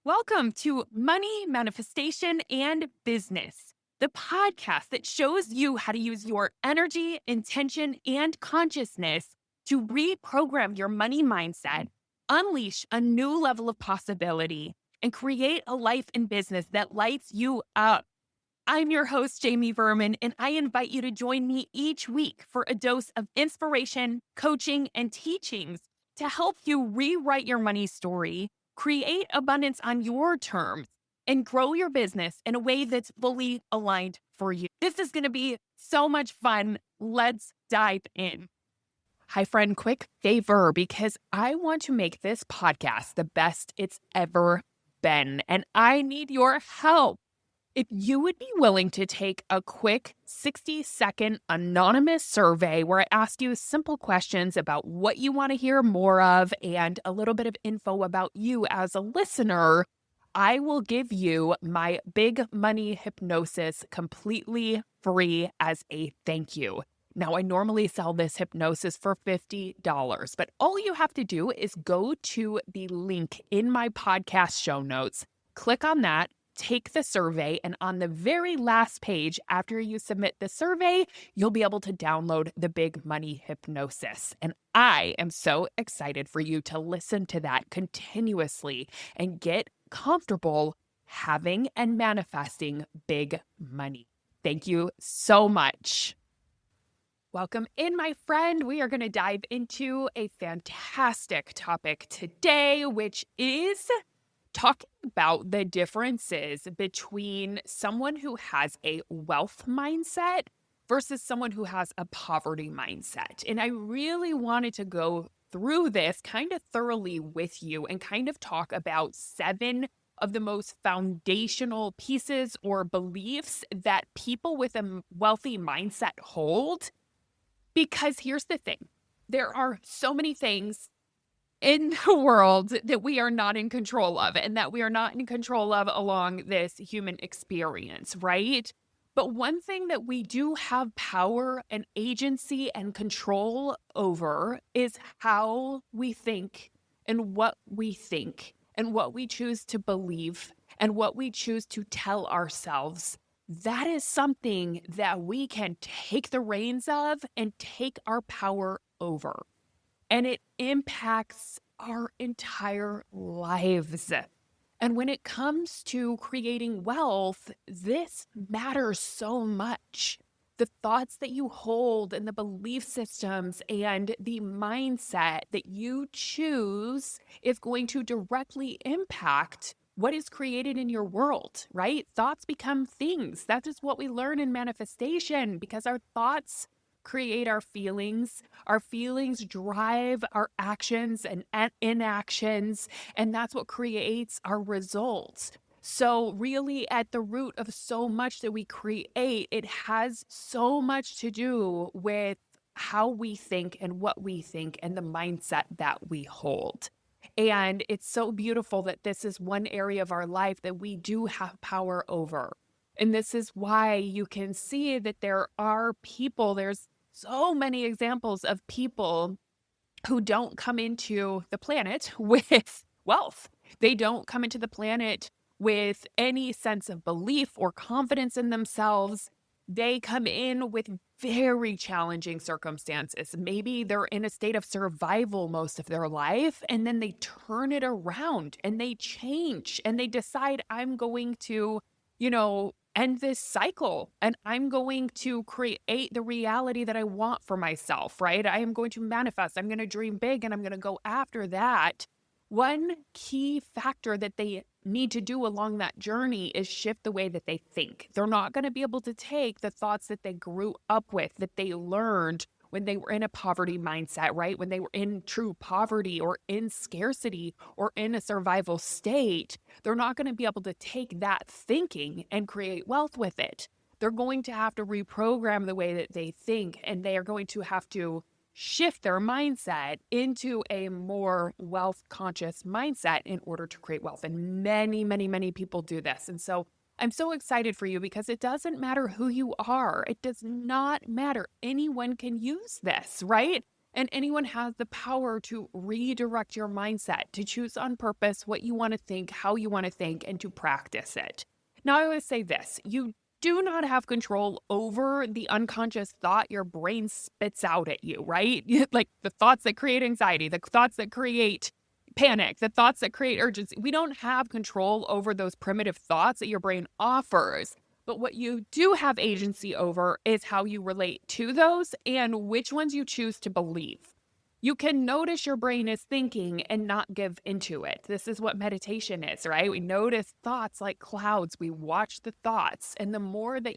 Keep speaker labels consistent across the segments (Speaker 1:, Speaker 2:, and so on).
Speaker 1: Welcome to Money, Manifestation, and Business, the podcast that shows you how to use your energy, intention, and consciousness to reprogram your money mindset, unleash a new level of possibility, and create a life and business that lights you up. I'm your host, Jamie Verman, and I invite you to join me each week for a dose of inspiration, coaching, and teachings to help you rewrite your money story, create abundance on your terms, and grow your business in a way that's fully aligned for you. This is going to be so much fun. Let's dive in. Hi, friend, quick favor because I want to make this podcast the best it's ever been, and I need your help. If you would be willing to take a quick 60-second anonymous survey where I ask you simple questions about what you want to hear more of and a little bit of info about you as a listener, I will give you my big money hypnosis completely free as a thank you. Now, I normally sell this hypnosis for $50, but all you have to do is go to the link in my podcast show notes, click on that, take the survey, and on the very last page, after you submit the survey, you'll be able to download the Big Money Hypnosis. And I am so excited for you to listen to that continuously and get comfortable having and manifesting big money. Thank you so much. Welcome in, my friend. We are going to dive into a fantastic topic today, which is talking about the differences between someone who has a wealth mindset versus someone who has a poverty mindset. And I really wanted to go through this kind of thoroughly with you and kind of talk about 7 of the most foundational pieces or beliefs that people with a wealthy mindset hold. Because here's the thing, there are so many things in the world that we are not in control of and that we are not in control of along this human experience, right? But one thing that we do have power and agency and control over is how we think and what we think and what we choose to believe and what we choose to tell ourselves. That is something that we can take the reins of and take our power over. And it impacts our entire lives. And when it comes to creating wealth, this matters so much. The thoughts that you hold and the belief systems and the mindset that you choose is going to directly impact what is created in your world, right? Thoughts become things. That is what we learn in manifestation because our thoughts create our feelings. Our feelings drive our actions and inactions, and that's what creates our results. So really at the root of so much that we create, it has so much to do with how we think and what we think and the mindset that we hold. And it's so beautiful that this is one area of our life that we do have power over. And this is why you can see that there are people, there's so many examples of people who don't come into the planet with wealth. They don't come into the planet with any sense of belief or confidence in themselves. They come in with very challenging circumstances. Maybe they're in a state of survival most of their life, and then they turn it around and they change and they decide, I'm going to, end this cycle and I'm going to create the reality that I want for myself, right? I am going to manifest. I'm going to dream big and I'm going to go after that. One key factor that they need to do along that journey is shift the way that they think. They're not going to be able to take the thoughts that they grew up with, that they learned when they were in a poverty mindset, right? When they were in true poverty or in scarcity or in a survival state, they're not going to be able to take that thinking and create wealth with it. They're going to have to reprogram the way that they think, and they are going to have to shift their mindset into a more wealth conscious mindset in order to create wealth. And many, many, many people do this. And so I'm so excited for you because it doesn't matter who you are. It does not matter. Anyone can use this, right? And anyone has the power to redirect your mindset, to choose on purpose what you want to think, how you want to think, and to practice it. Now, I always say this: you do not have control over the unconscious thought your brain spits out at you, right? Like the thoughts that create anxiety, the thoughts that create panic, the thoughts that create urgency. We don't have control over those primitive thoughts that your brain offers. But what you do have agency over is how you relate to those and which ones you choose to believe. You can notice your brain is thinking and not give into it. This is what meditation is, right? We notice thoughts like clouds. We watch the thoughts. And the more that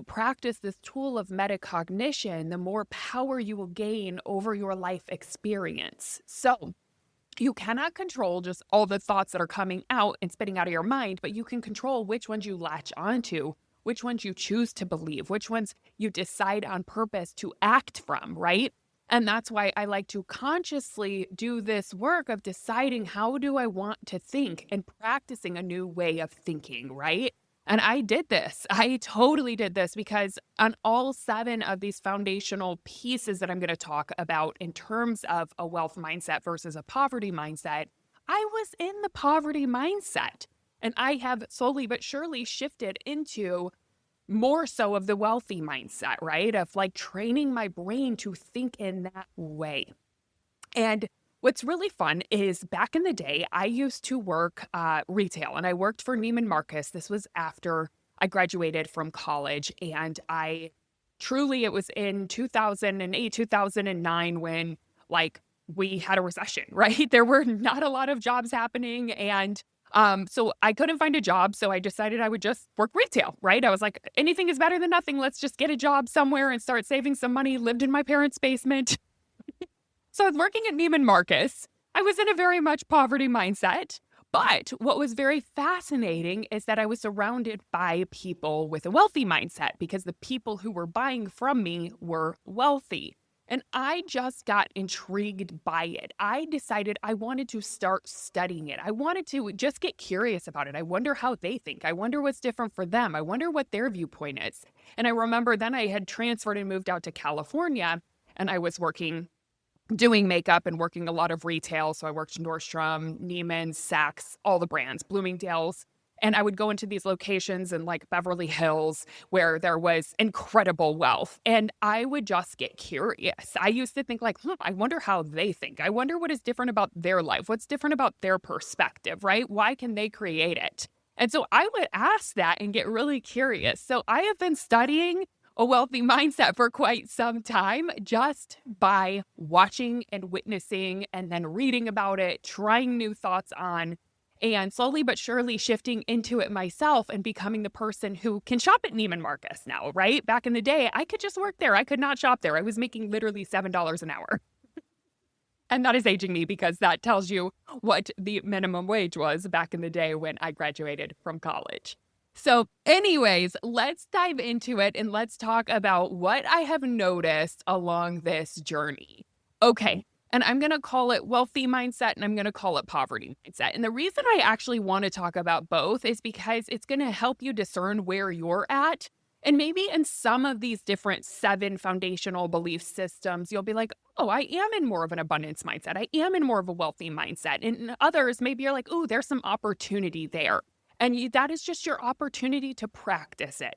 Speaker 1: practice this tool of metacognition, the more power you will gain over your life experience. So, you cannot control just all the thoughts that are coming out and spitting out of your mind, but you can control which ones you latch onto, which ones you choose to believe, which ones you decide on purpose to act from, right? And that's why I like to consciously do this work of deciding how do I want to think and practicing a new way of thinking, right? And I did this. I totally did this because on all 7 of these foundational pieces that I'm going to talk about in terms of a wealth mindset versus a poverty mindset, I was in the poverty mindset. And I have slowly but surely shifted into more so of the wealthy mindset, right? Of like training my brain to think in that way. And what's really fun is back in the day, I used to work retail, and I worked for Neiman Marcus. This was after I graduated from college, and it was in 2008, 2009 when like we had a recession, right? There were not a lot of jobs happening, and so I couldn't find a job, so I decided I would just work retail, right? I was like, anything is better than nothing. Let's just get a job somewhere and start saving some money. Lived in my parents' basement. So I was working at Neiman Marcus. I was in a very much poverty mindset. But what was very fascinating is that I was surrounded by people with a wealthy mindset because the people who were buying from me were wealthy. And I just got intrigued by it. I decided I wanted to start studying it. I wanted to just get curious about it. I wonder how they think. I wonder what's different for them. I wonder what their viewpoint is. And I remember then I had transferred and moved out to California, and I was doing makeup and working a lot of retail. So I worked Nordstrom, Neiman, Saks, all the brands, Bloomingdale's. And I would go into these locations in like Beverly Hills where there was incredible wealth. And I would just get curious. I used to think like, I wonder how they think. I wonder what is different about their life. What's different about their perspective, right? Why can they create it? And so I would ask that and get really curious. So I have been studying a wealthy mindset for quite some time just by watching and witnessing and then reading about it, trying new thoughts on, and slowly but surely shifting into it myself and becoming the person who can shop at Neiman Marcus now, right? Back in the day, I could just work there. I could not shop there. I was making literally $7 an hour. And that is aging me because that tells you what the minimum wage was back in the day when I graduated from college. So anyways, let's dive into it and let's talk about what I have noticed along this journey. Okay, and I'm going to call it wealthy mindset and I'm going to call it poverty mindset. And the reason I actually want to talk about both is because it's going to help you discern where you're at. And maybe in some of these different 7 foundational belief systems, you'll be like, oh, I am in more of an abundance mindset. I am in more of a wealthy mindset. And in others, maybe you're like, oh, there's some opportunity there. And that is just your opportunity to practice it.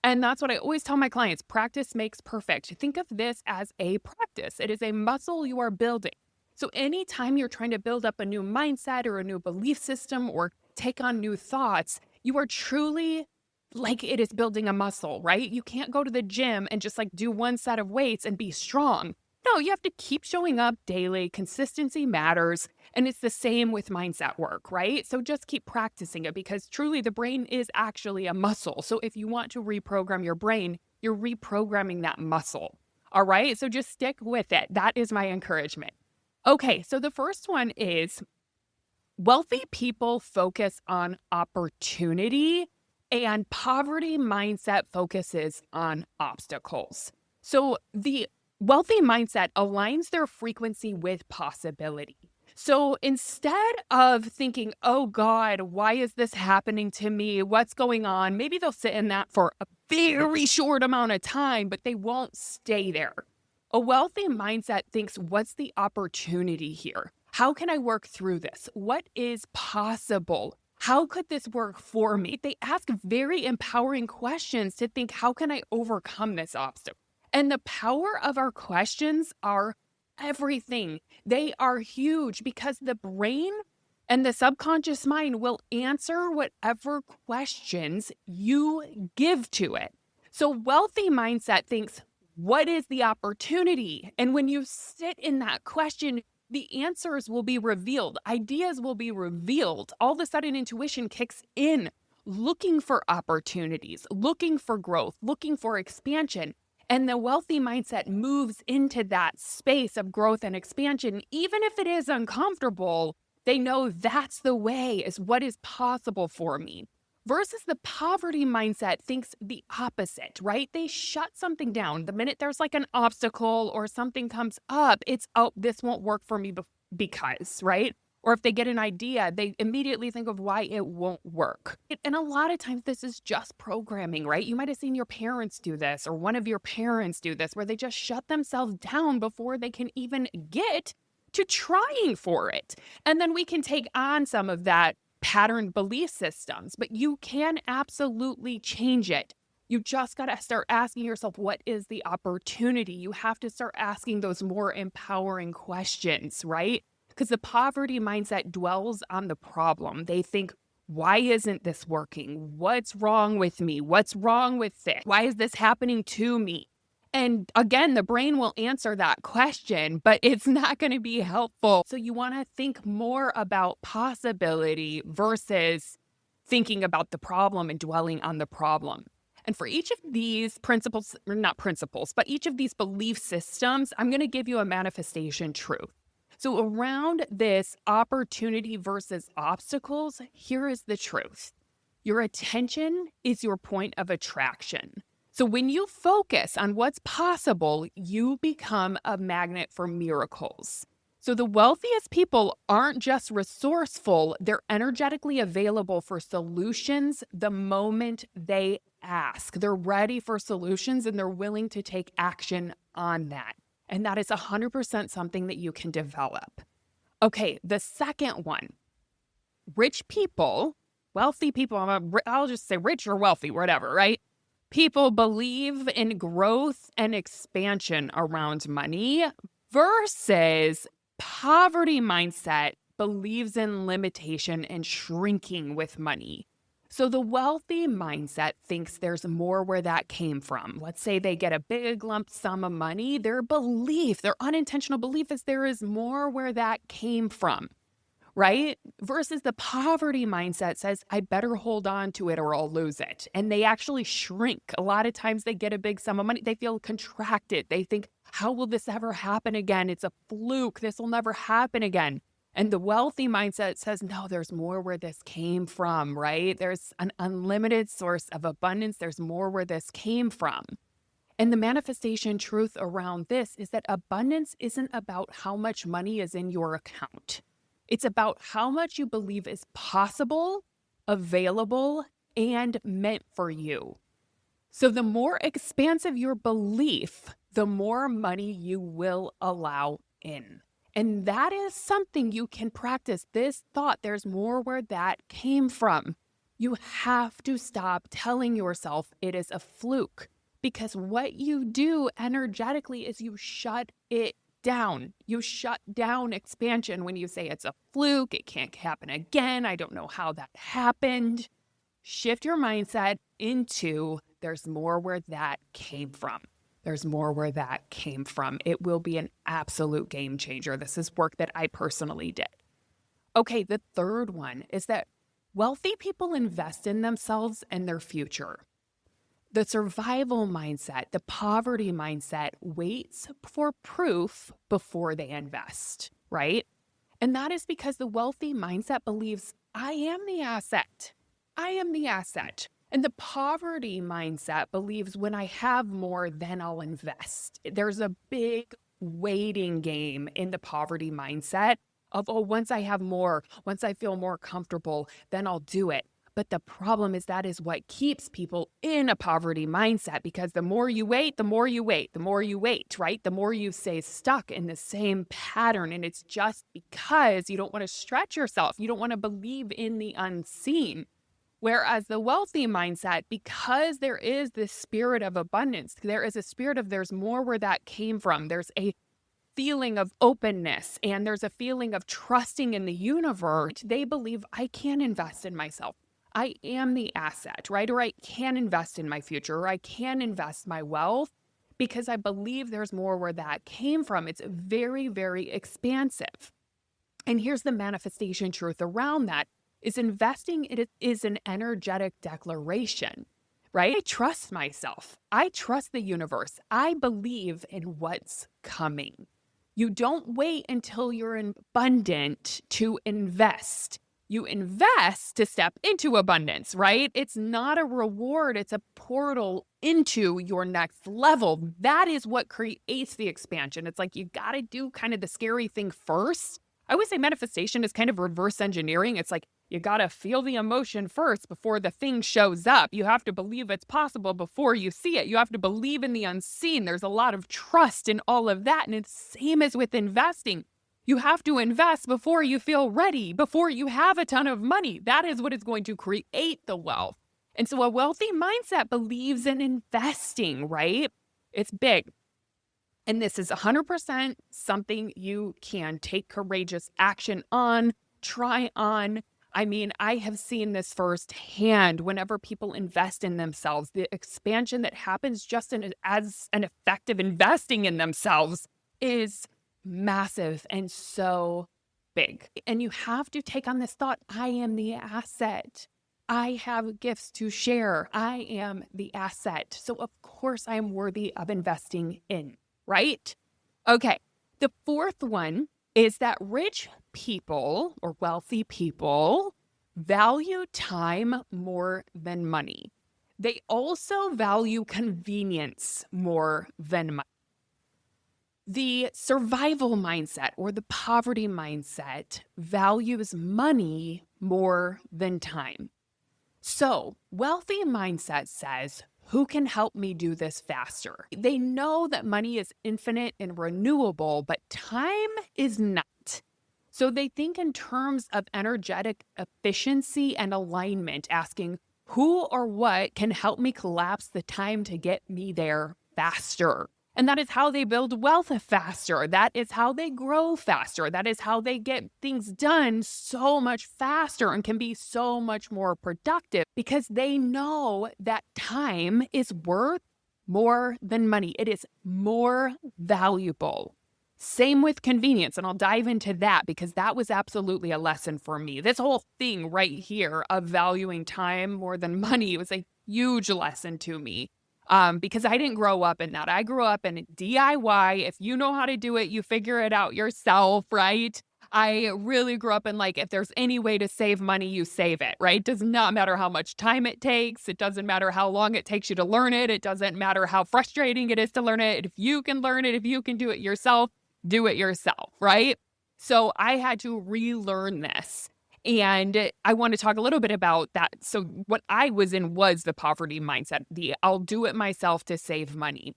Speaker 1: And that's what I always tell my clients. Practice makes perfect. Think of this as a practice. It is a muscle you are building. So anytime you're trying to build up a new mindset or a new belief system or take on new thoughts, you are truly like it is building a muscle, right? You can't go to the gym and just like do one set of weights and be strong. No, you have to keep showing up daily. Consistency matters. And it's the same with mindset work, right? So just keep practicing it because truly the brain is actually a muscle. So if you want to reprogram your brain, you're reprogramming that muscle. All right. So just stick with it. That is my encouragement. Okay. So the first one is wealthy people focus on opportunity and poverty mindset focuses on obstacles. So the wealthy mindset aligns their frequency with possibility. So instead of thinking, oh God, why is this happening to me? What's going on? Maybe they'll sit in that for a very short amount of time, but they won't stay there. A wealthy mindset thinks, what's the opportunity here? How can I work through this? What is possible? How could this work for me? They ask very empowering questions to think, how can I overcome this obstacle? And the power of our questions are everything. They are huge because the brain and the subconscious mind will answer whatever questions you give to it. So, wealthy mindset thinks, what is the opportunity? And when you sit in that question, the answers will be revealed, ideas will be revealed. All of a sudden, intuition kicks in, looking for opportunities, looking for growth, looking for expansion. And the wealthy mindset moves into that space of growth and expansion. Even if it is uncomfortable, they know that's the way, is what is possible for me. Versus the poverty mindset thinks the opposite, right? They shut something down. The minute there's like an obstacle or something comes up, it's, oh, this won't work for me because, right? Or if they get an idea, they immediately think of why it won't work. And a lot of times this is just programming, right? You might have seen your parents do this or one of your parents do this, where they just shut themselves down before they can even get to trying for it. And then we can take on some of that pattern belief systems, but you can absolutely change it. You just got to start asking yourself, what is the opportunity? You have to start asking those more empowering questions, right? Because the poverty mindset dwells on the problem. They think, why isn't this working? What's wrong with me? What's wrong with this? Why is this happening to me? And again, the brain will answer that question, but it's not going to be helpful. So you want to think more about possibility versus thinking about the problem and dwelling on the problem. And for each of these principles, or not principles, but each of these belief systems, I'm going to give you a manifestation truth. So around this opportunity versus obstacles, here is the truth. Your attention is your point of attraction. So when you focus on what's possible, you become a magnet for miracles. So the wealthiest people aren't just resourceful, they're energetically available for solutions the moment they ask. They're ready for solutions and they're willing to take action on that. And that is 100% something that you can develop. Okay, the second one, rich people, wealthy people, I'll just say rich or wealthy, whatever, right? People believe in growth and expansion around money versus poverty mindset believes in limitation and shrinking with money. So the wealthy mindset thinks there's more where that came from. Let's say they get a big lump sum of money. Their belief, their unintentional belief is there is more where that came from. Right? Versus the poverty mindset says, I better hold on to it or I'll lose it. And they actually shrink. A lot of times they get a big sum of money. They feel contracted. They think, how will this ever happen again? It's a fluke. This will never happen again. And the wealthy mindset says, no, there's more where this came from, right? There's an unlimited source of abundance. There's more where this came from. And the manifestation truth around this is that abundance isn't about how much money is in your account. It's about how much you believe is possible, available, and meant for you. So the more expansive your belief, the more money you will allow in. And that is something you can practice. This thought, there's more where that came from. You have to stop telling yourself it is a fluke, because what you do energetically is you shut it down. You shut down expansion when you say it's a fluke, it can't happen again, I don't know how that happened. Shift your mindset into there's more where that came from. There's more where that came from. It will be an absolute game changer. This is work that I personally did. Okay, the third one is that wealthy people invest in themselves and their future. The survival mindset, the poverty mindset waits for proof before they invest, right? And that is because the wealthy mindset believes, I am the asset. I am the asset. And the poverty mindset believes when I have more, then I'll invest. There's a big waiting game in the poverty mindset of, oh, once I have more, once I feel more comfortable, then I'll do it. But the problem is that is what keeps people in a poverty mindset, because the more you wait, the more you wait, the more you wait, right? The more you stay stuck in the same pattern. And it's just because you don't want to stretch yourself. You don't want to believe in the unseen. Whereas the wealthy mindset, because there is this spirit of abundance, there is a spirit of there's more where that came from. There's a feeling of openness and there's a feeling of trusting in the universe. They believe I can invest in myself. I am the asset, right? Or I can invest in my future, or I can invest my wealth because I believe there's more where that came from. It's very, very expansive. And here's the manifestation truth around that is investing it is an energetic declaration, right? I trust myself. I trust the universe. I believe in what's coming. You don't wait until you're abundant to invest. You invest to step into abundance, right? It's not a reward. It's a portal into your next level. That is what creates the expansion. It's like you got to do kind of the scary thing first. I always say manifestation is kind of reverse engineering. It's like you got to feel the emotion first before the thing shows up. You have to believe it's possible before you see it. You have to believe in the unseen. There's a lot of trust in all of that. And it's the same as with investing. You have to invest before you feel ready, before you have a ton of money. That is what is going to create the wealth. And so a wealthy mindset believes in investing, right? It's big. And this is 100% something you can take courageous action on, try on. I mean, I have seen this firsthand whenever people invest in themselves, the expansion that happens just as an effect of investing in themselves is massive and so big. And you have to take on this thought, I am the asset. I have gifts to share. I am the asset. So of course I am worthy of investing in, right? Okay. The fourth one is that rich people or wealthy people value time more than money. They also value convenience more than money. The survival mindset or the poverty mindset values money more than time. So, wealthy mindset says, who can help me do this faster? They know that money is infinite and renewable, but time is not. So they think in terms of energetic efficiency and alignment, asking who or what can help me collapse the time to get me there faster. And that is how they build wealth faster. That is how they grow faster. That is how they get things done so much faster and can be so much more productive because they know that time is worth more than money. It is more valuable. Same with convenience. And I'll dive into that because that was absolutely a lesson for me. This whole thing right here of valuing time more than money was a huge lesson to me. Because I didn't grow up in that. I grew up in DIY. If you know how to do it, you figure it out yourself, right? I really grew up in if there's any way to save money, you save it, right? It does not matter how much time it takes. It doesn't matter how long it takes you to learn it. It doesn't matter how frustrating it is to learn it. If you can learn it, if you can do it yourself, right? So I had to relearn this. And I want to talk a little bit about that. So what I was in was the poverty mindset, the I'll do it myself to save money.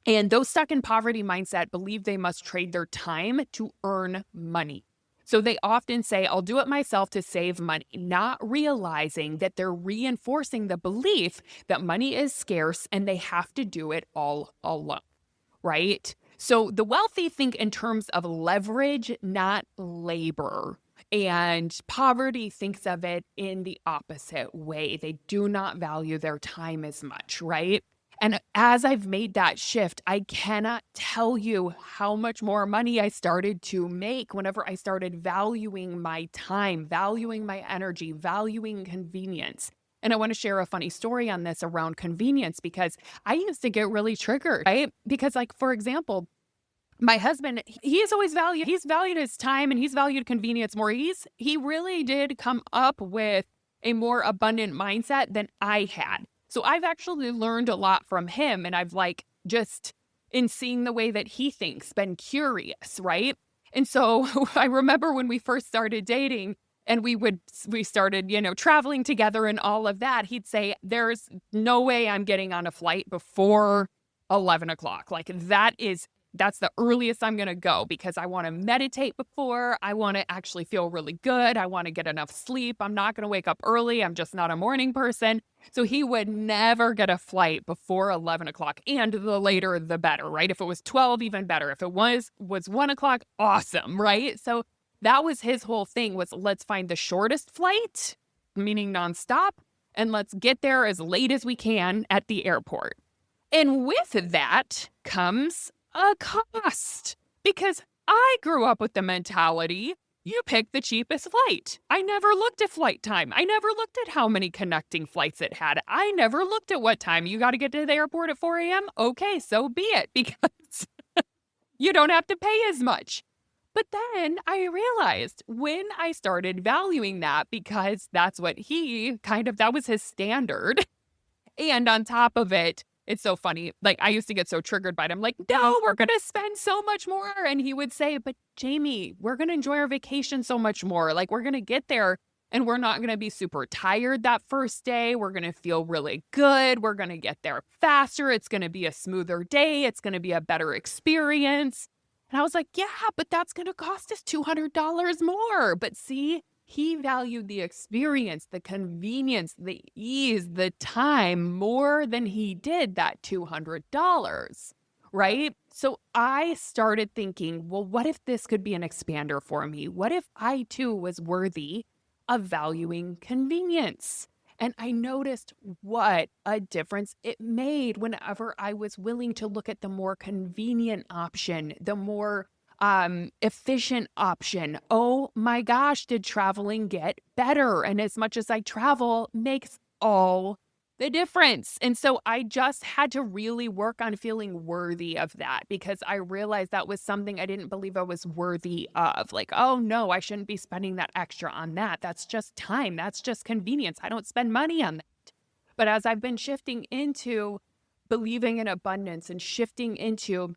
Speaker 1: And those stuck in poverty mindset believe they must trade their time to earn money. So they often say, I'll do it myself to save money, not realizing that they're reinforcing the belief that money is scarce and they have to do it all alone, right? So the wealthy think in terms of leverage, not labor. And poverty thinks of it in the opposite way. They do not value their time as much, right? And as I've made that shift, I cannot tell you how much more money I started to make whenever I started valuing my time, valuing my energy, valuing convenience. And I want to share a funny story on this around convenience because I used to get really triggered, right? Because for example, my husband, he's valued his time and he's valued convenience more. He really did come up with a more abundant mindset than I had. So I've actually learned a lot from him. And I've just in seeing the way that he thinks, been curious, right? And so I remember when we first started dating, and we started, traveling together and all of that, he'd say, there's no way I'm getting on a flight before 11 o'clock. Like that's the earliest I'm going to go because I want to meditate before. I want to actually feel really good. I want to get enough sleep. I'm not going to wake up early. I'm just not a morning person. So he would never get a flight before 11 o'clock, and the later, the better, right? If it was 12, even better. If it was 1 o'clock, awesome, right? So that was his whole thing was let's find the shortest flight, meaning nonstop, and let's get there as late as we can at the airport. And with that comes a cost because I grew up with the mentality you pick the cheapest flight. I never looked at flight time. I never looked at how many connecting flights it had. I never looked at what time you got to get to the airport at 4 a.m. Okay, so be it because you don't have to pay as much. But then I realized when I started valuing that because that's what that was his standard. And on top of it, it's so funny. Like, I used to get so triggered by it. I'm like, no, we're going to spend so much more. And he would say, but Jamie, we're going to enjoy our vacation so much more. Like, we're going to get there and we're not going to be super tired that first day. We're going to feel really good. We're going to get there faster. It's going to be a smoother day. It's going to be a better experience. And I was like, yeah, but that's going to cost us $200 more. But see, he valued the experience, the convenience, the ease, the time more than he did that $200, right? So I started thinking, well, what if this could be an expander for me? What if I too was worthy of valuing convenience? And I noticed what a difference it made whenever I was willing to look at the more convenient option, the more efficient option. Oh my gosh, did traveling get better? And as much as I travel makes all the difference. And so I just had to really work on feeling worthy of that because I realized that was something I didn't believe I was worthy of. Like, oh no, I shouldn't be spending that extra on that. That's just time. That's just convenience. I don't spend money on that. But as I've been shifting into believing in abundance and shifting into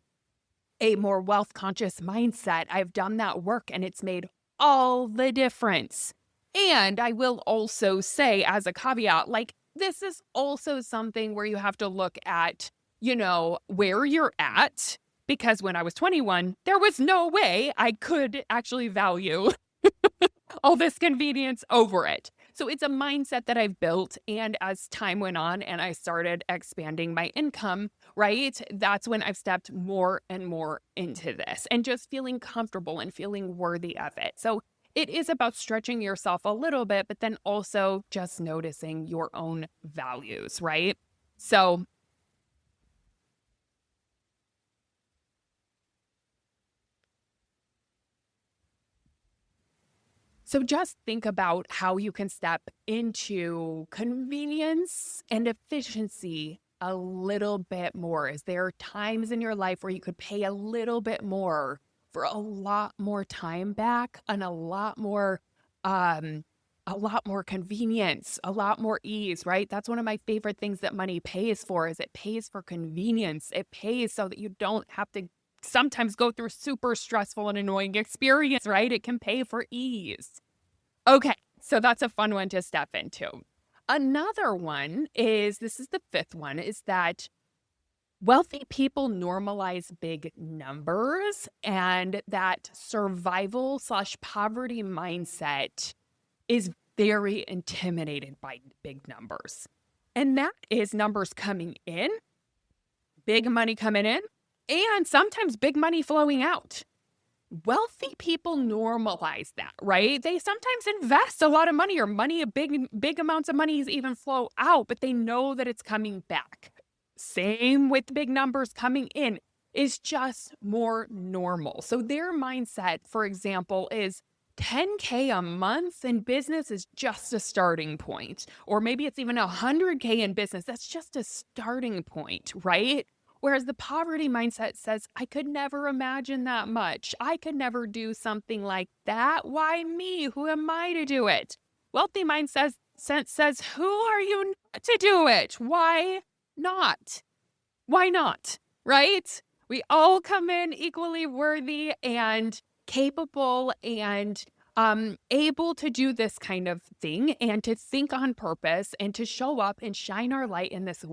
Speaker 1: a more wealth conscious mindset, I've done that work and it's made all the difference. And I will also say as a caveat, like this is also something where you have to look at, where you're at, because when I was 21, there was no way I could actually value all this convenience over it. So it's a mindset that I've built. And as time went on and I started expanding my income, right, that's when I've stepped more and more into this and just feeling comfortable and feeling worthy of it. So it is about stretching yourself a little bit, but then also just noticing your own values, right? So just think about how you can step into convenience and efficiency a little bit more. Is there times in your life where you could pay a little bit more for a lot more time back and um, a lot more convenience, a lot more ease, right? That's one of my favorite things that money pays for is it pays for convenience. It pays so that you don't have to sometimes go through super stressful and annoying experience, right? It can pay for ease. Okay, so that's a fun one to step into. Another one is, this is the fifth one, is that wealthy people normalize big numbers and that survival/poverty mindset is very intimidated by big numbers. And that is numbers coming in, big money coming in, and sometimes big money flowing out. Wealthy people normalize that, right? They sometimes invest a lot of money or big amounts of money even flow out, but they know that it's coming back. Same with big numbers coming in is just more normal. So their mindset, for example, is 10K a month in business is just a starting point. Or maybe it's even 100K in business. That's just a starting point, right? Whereas the poverty mindset says, I could never imagine that much. I could never do something like that. Why me? Who am I to do it? Wealthy mindset says, who are you not to do it? Why not? Why not? Right? We all come in equally worthy and capable and able to do this kind of thing and to think on purpose and to show up and shine our light in this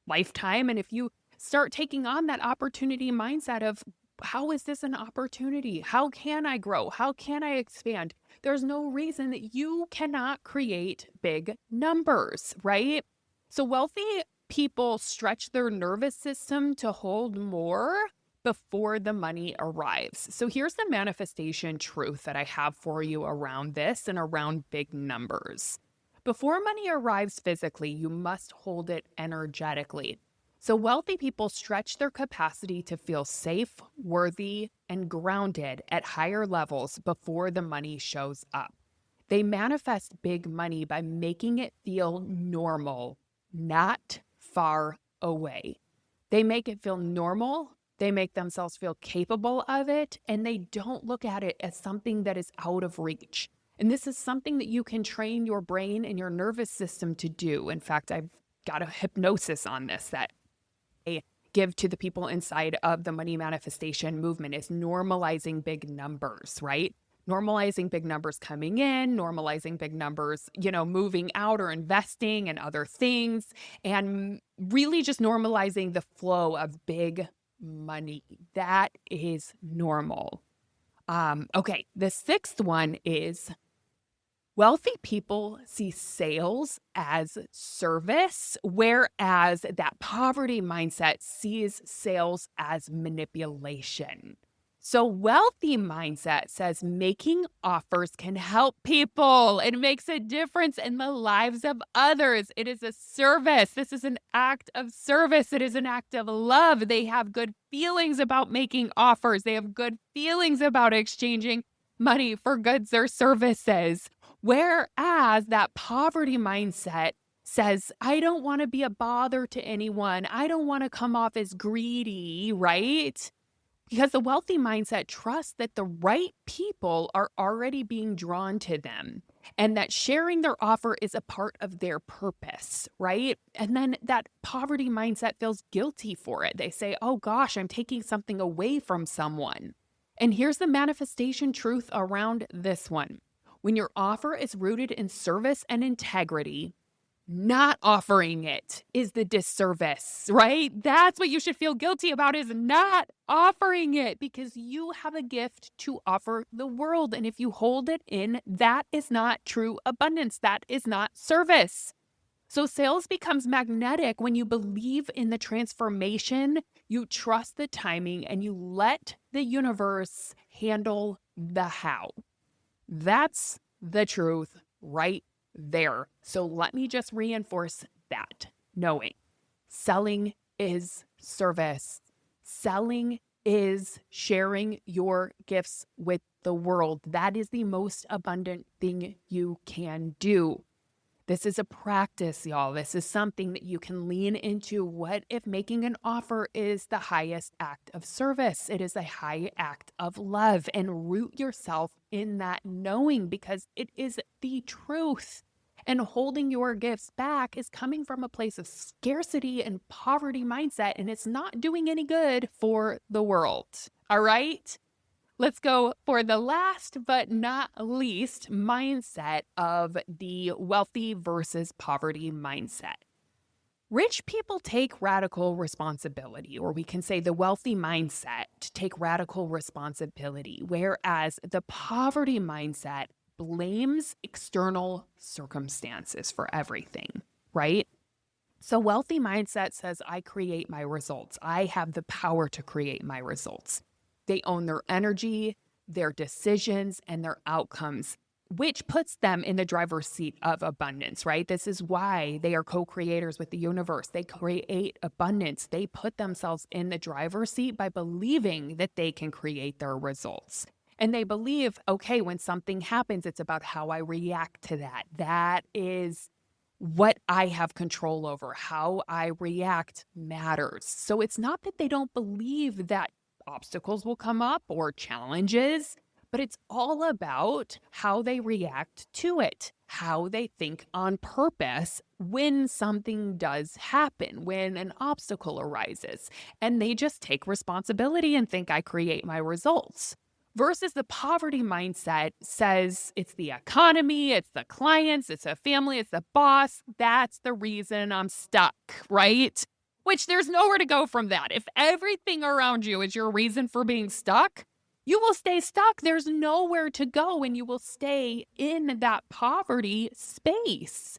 Speaker 1: lifetime. And if you start taking on that opportunity mindset of, how is this an opportunity? How can I grow? How can I expand? There's no reason that you cannot create big numbers, right? So wealthy people stretch their nervous system to hold more before the money arrives. So here's the manifestation truth that I have for you around this and around big numbers. Before money arrives physically, you must hold it energetically. So wealthy people stretch their capacity to feel safe, worthy, and grounded at higher levels before the money shows up. They manifest big money by making it feel normal, not far away. They make it feel normal. They make themselves feel capable of it, and they don't look at it as something that is out of reach. And this is something that you can train your brain and your nervous system to do. In fact, I've got a hypnosis on this that I give to the people inside of the money manifestation movement is normalizing big numbers, right? Normalizing big numbers coming in, normalizing big numbers, moving out or investing and other things, and really just normalizing the flow of big money. That is normal. Okay, the sixth one is wealthy people see sales as service, whereas that poverty mindset sees sales as manipulation. So wealthy mindset says making offers can help people. It makes a difference in the lives of others. It is a service. This is an act of service. It is an act of love. They have good feelings about making offers. They have good feelings about exchanging money for goods or services. Whereas that poverty mindset says, I don't want to be a bother to anyone. I don't want to come off as greedy, right? Because the wealthy mindset trusts that the right people are already being drawn to them and that sharing their offer is a part of their purpose, right? And then that poverty mindset feels guilty for it. They say, oh gosh, I'm taking something away from someone. And here's the manifestation truth around this one. When your offer is rooted in service and integrity, not offering it is the disservice, right? That's what you should feel guilty about, is not offering it, because you have a gift to offer the world. And if you hold it in, that is not true abundance. That is not service. So sales becomes magnetic when you believe in the transformation, you trust the timing, and you let the universe handle the how. That's the truth right there. So let me just reinforce that, knowing selling is service. Selling is sharing your gifts with the world. That is the most abundant thing you can do. This is a practice, y'all. This is something that you can lean into. What if making an offer is the highest act of service? It is a high act of love, and root yourself in that knowing, because it is the truth. And holding your gifts back is coming from a place of scarcity and poverty mindset, and it's not doing any good for the world. All right? Let's go for the last but not least mindset of the wealthy versus poverty mindset. Rich people take radical responsibility, or we can say the wealthy mindset to take radical responsibility, whereas the poverty mindset blames external circumstances for everything, right? So wealthy mindset says, I create my results. I have the power to create my results. They own their energy, their decisions, and their outcomes, which puts them in the driver's seat of abundance, right? This is why they are co-creators with the universe. They create abundance. They put themselves in the driver's seat by believing that they can create their results. And they believe, okay, when something happens, it's about how I react to that. That is what I have control over. How I react matters. So it's not that they don't believe that obstacles will come up or challenges, but it's all about how they react to it, how they think on purpose when something does happen, when an obstacle arises, and they just take responsibility and think I create my results. versus the poverty mindset says it's the economy, it's the clients, it's a family, it's the boss. That's the reason I'm stuck, right? Which there's nowhere to go from that. If everything around you is your reason for being stuck, you will stay stuck. There's nowhere to go and you will stay in that poverty space,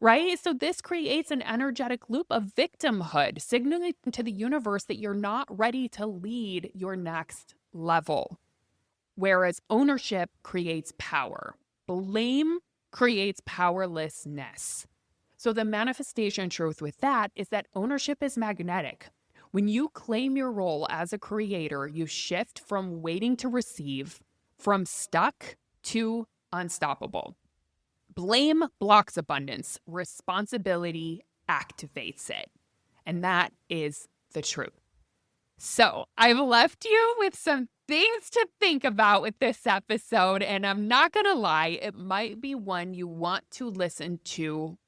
Speaker 1: right? So this creates an energetic loop of victimhood, signaling to the universe that you're not ready to lead your next level. Whereas ownership creates power, blame creates powerlessness. So the manifestation truth with that is that ownership is magnetic. When you claim your role as a creator, you shift from waiting to receive, from stuck to unstoppable. Blame blocks abundance. Responsibility activates it. And that is the truth. So I've left you with some things to think about with this episode. And I'm not going to lie, it might be one you want to listen to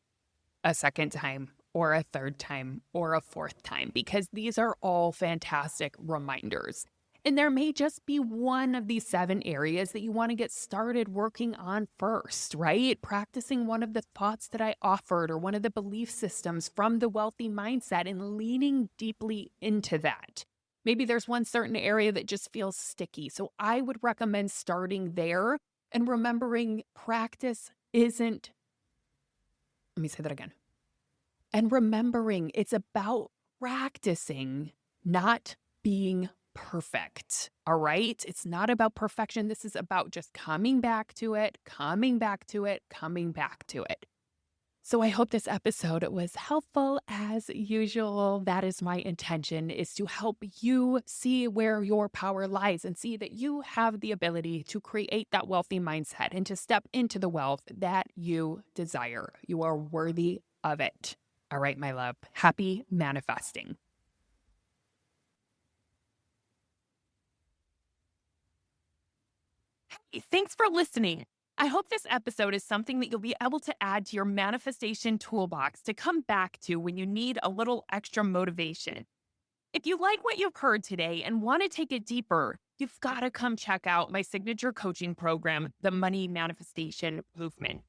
Speaker 1: a second time or a third time or a fourth time, because these are all fantastic reminders. And there may just be one of these 7 areas that you want to get started working on first, right? Practicing one of the thoughts that I offered or one of the belief systems from the wealthy mindset and leaning deeply into that. Maybe there's one certain area that just feels sticky. So I would recommend starting there and remembering practice isn't, let me say that again. And remembering it's about practicing, not being perfect. All right. It's not about perfection. This is about just coming back to it, coming back to it, coming back to it. So I hope this episode was helpful as usual. That is my intention, is to help you see where your power lies and see that you have the ability to create that wealthy mindset and to step into the wealth that you desire. You are worthy of it. All right, my love. Happy manifesting. Hey, thanks for listening. I hope this episode is something that you'll be able to add to your manifestation toolbox to come back to when you need a little extra motivation. If you like what you've heard today and want to take it deeper, you've got to come check out my signature coaching program, the Money Manifestation Movement.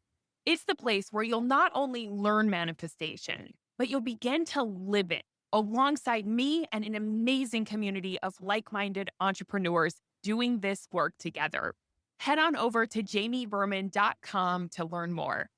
Speaker 1: It's the place where you'll not only learn manifestation, but you'll begin to live it alongside me and an amazing community of like-minded entrepreneurs doing this work together. Head on over to jamieberman.com to learn more.